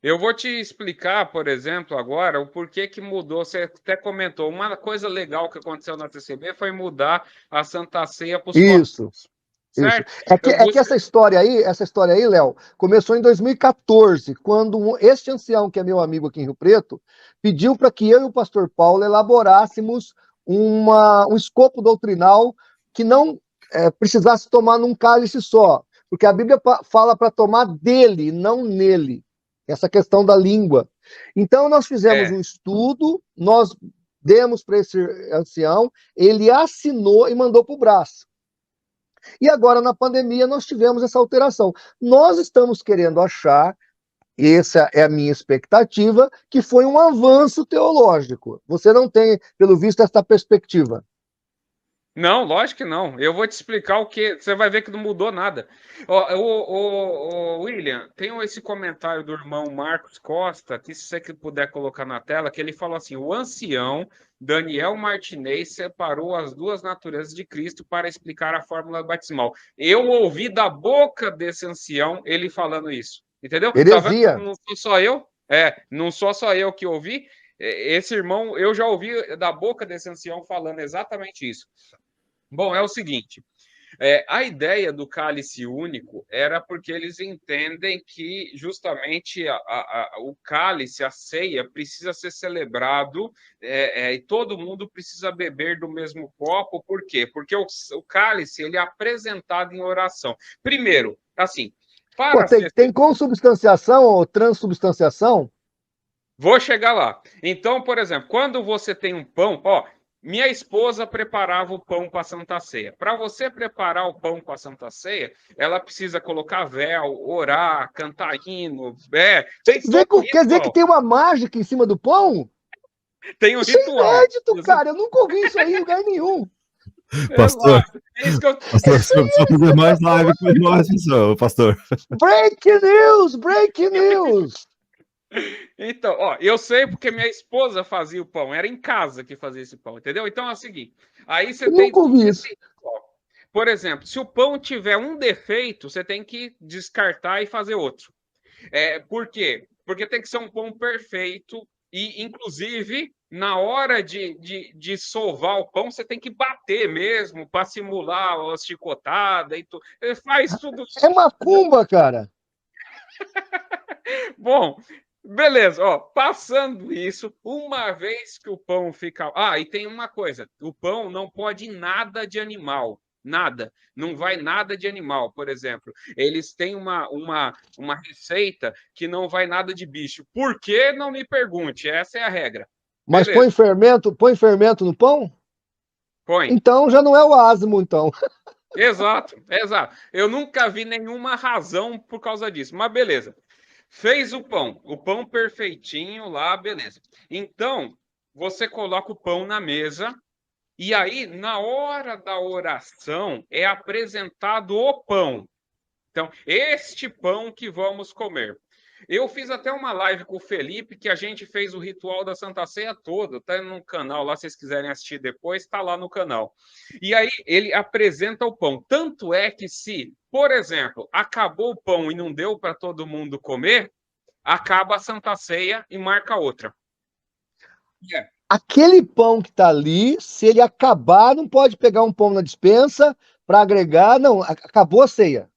Eu vou te explicar, por exemplo, agora, o porquê que mudou. Você até comentou. Uma coisa legal que aconteceu na TCB foi mudar a Santa Ceia para os Isso. copos, Isso. certo? É que essa história aí, Léo, começou em 2014, quando este ancião, que é meu amigo aqui em Rio Preto, pediu para que eu e o pastor Paulo elaborássemos um escopo doutrinal que não precisasse tomar num cálice só, porque a Bíblia fala para tomar dele, não nele. Essa questão da língua. Então, nós fizemos É, um estudo, nós demos para esse ancião, ele assinou e mandou para o braço. E agora, na pandemia, nós tivemos essa alteração. Nós estamos querendo achar, essa é a minha expectativa, que foi um avanço teológico. Você não tem, pelo visto, essa perspectiva. não, lógico que não. Eu vou te explicar o que. Você vai ver que não mudou nada. Ó, William, tem esse comentário do irmão Marcos Costa, que se você puder colocar na tela, que ele falou assim: o ancião Daniel Martinez separou as duas naturezas de Cristo para explicar a fórmula batismal. Eu ouvi da boca desse ancião ele falando isso. Entendeu? Tá vendo? Heresia. Não sou só eu. Não sou só eu que ouvi. Esse irmão, eu já ouvi da boca desse ancião falando exatamente isso. Bom, é o seguinte: a ideia do cálice único era porque eles entendem que justamente o cálice, a ceia, precisa ser celebrado e todo mundo precisa beber do mesmo copo. Por quê? Porque o cálice ele é apresentado em oração. Primeiro, assim, Pô, para tem, ser. tem consubstanciação ou transubstanciação? Vou chegar lá. Então, por exemplo, quando você tem um pão, ó, minha esposa preparava o pão para a Santa Ceia. Para você preparar o pão para a Santa Ceia, ela precisa colocar véu, orar, cantar hino, tem todo um Quer dizer que ritual. tem uma mágica em cima do pão? Tem um Isso é ritual. inédito, cara. Eu nunca ouvi isso aí em lugar nenhum. Pastor, Exato. É isso que eu. pastor, você precisa fazer mais live com nós, isso, pastor. Break news! Break news! Então, ó, eu sei porque minha esposa fazia o pão, era em casa que fazia esse pão, entendeu? Então é o seguinte: aí você Eu tem nunca todo ouvi esse isso. ritual. Por exemplo, se o pão tiver um defeito, você tem que descartar e fazer outro. Por quê? Porque tem que ser um pão perfeito e, inclusive, na hora de sovar o pão, você tem que bater mesmo para simular a chicotada e tudo. Faz tudo. É macumba, cara. Bom, beleza, ó, passando isso, uma vez que o pão fica. Ah, e tem uma coisa: o pão não pode nada de animal. Nada, não vai nada de animal, por exemplo. Eles têm uma receita que não vai nada de bicho. Por que? Não me pergunte, essa é a regra. Mas Beleza, põe fermento no pão? põe. Então já não é o asmo, então. Exato, exato. Eu nunca vi nenhuma razão por causa disso, mas beleza. Fez o pão perfeitinho lá, beleza. Então, você coloca o pão na mesa e aí, na hora da oração, é apresentado o pão. Então, este pão que vamos comer. Eu fiz até uma live com o Felipe que a gente fez o ritual da Santa Ceia todo. Tá no canal lá, se vocês quiserem assistir depois, está lá no canal. E aí ele apresenta o pão. Tanto é que se, por exemplo, acabou o pão e não deu para todo mundo comer, acaba a Santa Ceia e marca outra. Yeah. Aquele pão que tá ali, se ele acabar, não pode pegar um pão na despensa para agregar. Não, acabou a ceia.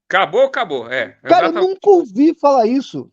Acabou, acabou. Cara, eu nunca Exatamente. ouvi falar isso.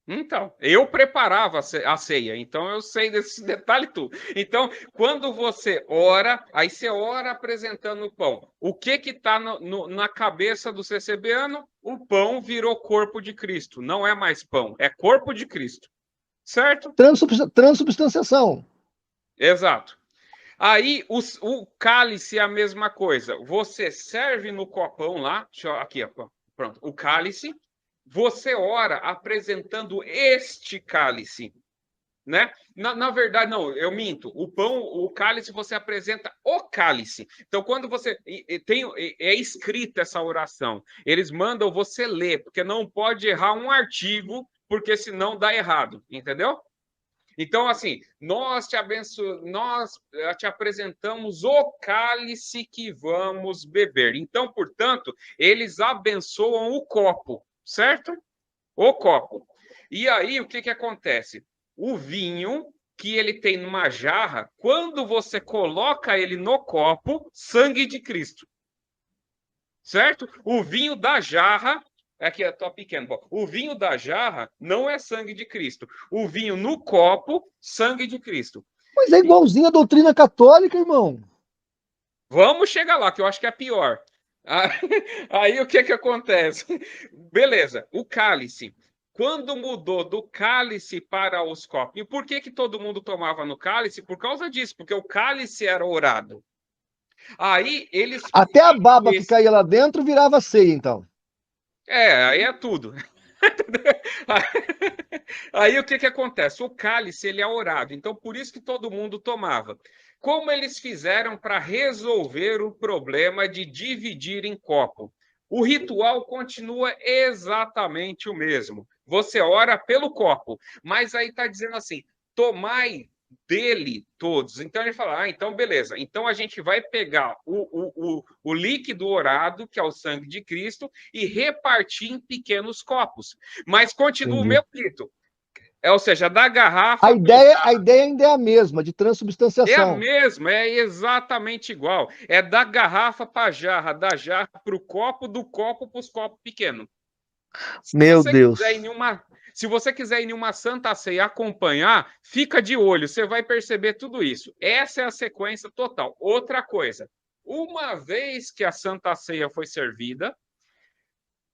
Então, eu preparava a ceia, então eu sei desse detalhe tudo. Então, quando você ora, aí você ora apresentando o pão. O que está na cabeça do CCBano? O pão virou corpo de Cristo. Não é mais pão, é corpo de Cristo. Certo? Transubstanciação. Exato. Aí o cálice é a mesma coisa. Você serve no copão lá, aqui, ó, pronto, o cálice. Você ora apresentando este cálice, né? Na verdade, não, eu minto. O pão, o cálice, você apresenta o cálice. Então, quando você tem, é escrita essa oração, eles mandam você ler, porque não pode errar um artigo, porque senão dá errado, entendeu? Então, assim, nós te apresentamos o cálice que vamos beber. Então, portanto, eles abençoam o copo, certo? O copo. E aí, o que que acontece? O vinho que ele tem numa jarra, quando você coloca ele no copo, sangue de Cristo. Certo? O vinho da jarra, aqui é tô pequeno, pô. O vinho da jarra não é sangue de Cristo. O vinho no copo, sangue de Cristo. Mas é igualzinho a doutrina católica, irmão. Vamos chegar lá, que eu acho que é pior. Aí o que que acontece? Beleza, o cálice. Quando mudou do cálice para os copos, e por que que todo mundo tomava no cálice? Por causa disso, porque o cálice era orado. Aí eles Até a baba que esse... caía lá dentro virava ceia, então. aí é tudo. Aí o que que acontece? O cálice ele é orado, então por isso que todo mundo tomava. Como eles fizeram para resolver o problema de dividir em copo? O ritual continua exatamente o mesmo. Você ora pelo copo, mas aí está dizendo assim: tomai dele todos. Então ele fala: então beleza. Então a gente vai pegar o líquido orado, que é o sangue de Cristo, e repartir em pequenos copos. Mas continua o Entendi. meu rito. Ou seja, da garrafa. A ideia ainda é a mesma, de É a transubstanciação. mesma, é exatamente igual. É da garrafa para a jarra, da jarra para o copo, do copo para os copos pequenos. Meu Deus. Se você quiser ir em uma Santa Ceia acompanhar, fica de olho, você vai perceber tudo isso. Essa é a sequência total. Outra coisa, uma vez que a Santa Ceia foi servida,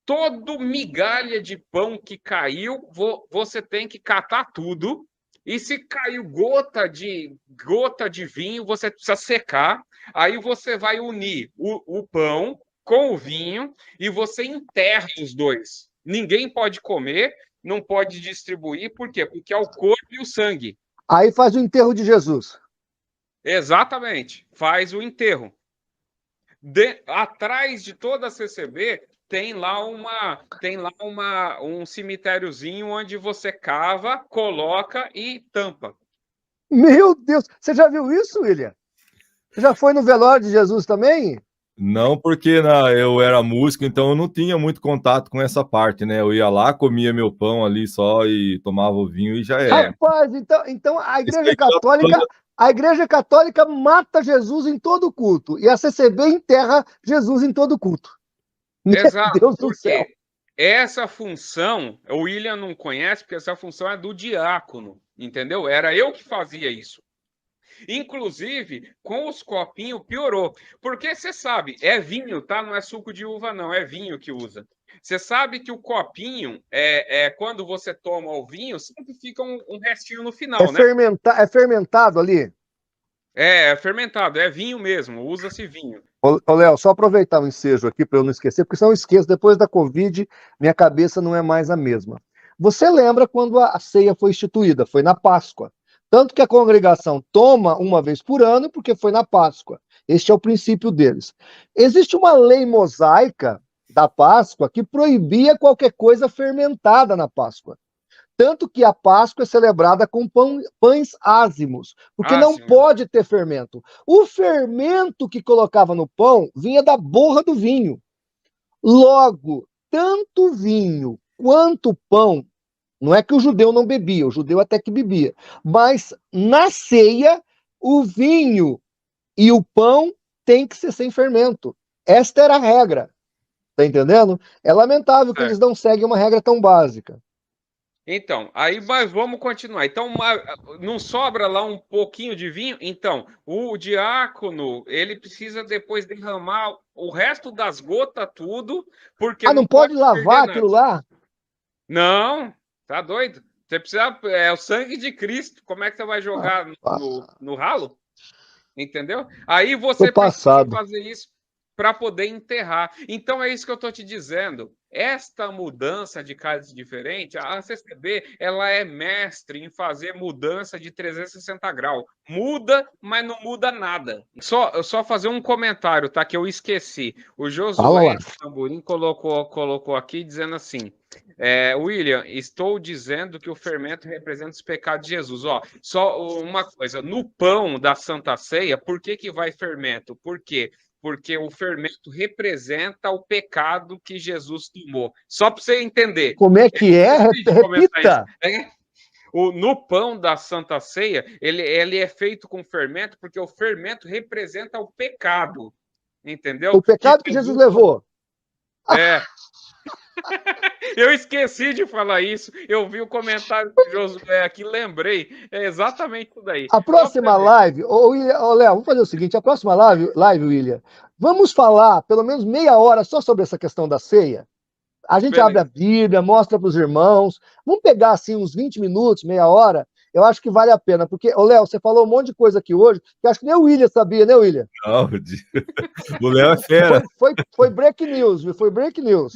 todo migalha de pão que caiu, você tem que catar tudo. E se caiu gota de vinho, você precisa secar. Aí você vai unir o pão com o vinho e você enterra os dois. Ninguém pode comer, não pode distribuir. Por quê? Porque é o corpo e o sangue. Aí faz o enterro de Jesus. Exatamente. Faz o enterro. Atrás de toda a CCB tem lá um cemitériozinho onde você cava, coloca e tampa. Meu Deus, você já viu isso, William? Você já foi no velório de Jesus também? Não, porque eu era músico, então eu não tinha muito contato com essa parte, né? Eu ia lá, comia meu pão ali só e tomava o vinho e já era. Rapaz, então a Igreja Católica mata Jesus em todo culto e a CCB enterra Jesus em todo culto. Exato, Meu Deus do céu. porque essa função, o William não conhece, porque essa função é do diácono, entendeu? Era eu que fazia isso. Inclusive, com os copinhos piorou. Porque você sabe, é vinho, tá? Não é suco de uva, não, é vinho que usa. Você sabe que o copinho, quando você toma o vinho, sempre fica um restinho no final, né? É fermentado ali? É fermentado, é vinho mesmo, usa-se vinho. Ô, Léo, só aproveitar o ensejo aqui para eu não esquecer, porque senão eu esqueço, depois da Covid, minha cabeça não é mais a mesma. Você lembra quando a ceia foi instituída? Foi na Páscoa. Tanto que a congregação toma uma vez por ano, porque foi na Páscoa. Este é o princípio deles. Existe uma lei mosaica da Páscoa que proibia qualquer coisa fermentada na Páscoa. Tanto que a Páscoa é celebrada com pães ázimos, porque não pode ter fermento. O fermento que colocava no pão vinha da borra do vinho. Logo, tanto o vinho quanto o pão, não é que o judeu não bebia, o judeu até que bebia, mas na ceia, o vinho e o pão tem que ser sem fermento. Esta era a regra. Tá entendendo? É lamentável que eles não seguem uma regra tão básica. Então, aí mas vamos continuar. Então, não sobra lá um pouquinho de vinho? Então, o diácono, ele precisa depois derramar o resto das gotas tudo, porque não pode lavar aquilo lá? Não, tá doido? Você precisa, é o sangue de Cristo. Como é que você vai jogar no ralo? Entendeu? Aí você precisa fazer isso para poder enterrar. Então é isso que eu estou te dizendo. Esta mudança de cálice diferente, a CCB, ela é mestre em fazer mudança de 360 graus. Muda, mas não muda nada. Só fazer um comentário, tá? Que eu esqueci. O Josué Tamborim colocou aqui dizendo assim: William, estou dizendo que o fermento representa os pecados de Jesus. Ó, só uma coisa, no pão da Santa Ceia, por que vai fermento? Porque porque o fermento representa o pecado que Jesus tomou. Só para você entender. Como é que é? Repita! No pão da Santa Ceia, ele é feito com fermento, porque o fermento representa o pecado. Entendeu? O pecado que Jesus levou. É. Eu esqueci de falar isso. Eu vi o comentário do Josué aqui, lembrei. É exatamente isso daí. A próxima live, Léo, vamos fazer o seguinte: a próxima live, William, vamos falar pelo menos meia hora só sobre essa questão da ceia. A gente abre a Bíblia, mostra para os irmãos. Vamos pegar assim uns 20 minutos, meia hora. Eu acho que vale a pena, porque, Léo, você falou um monte de coisa aqui hoje, que acho que nem o William sabia, né, William? Não, o Léo é fera. Foi break news, viu? Foi break news.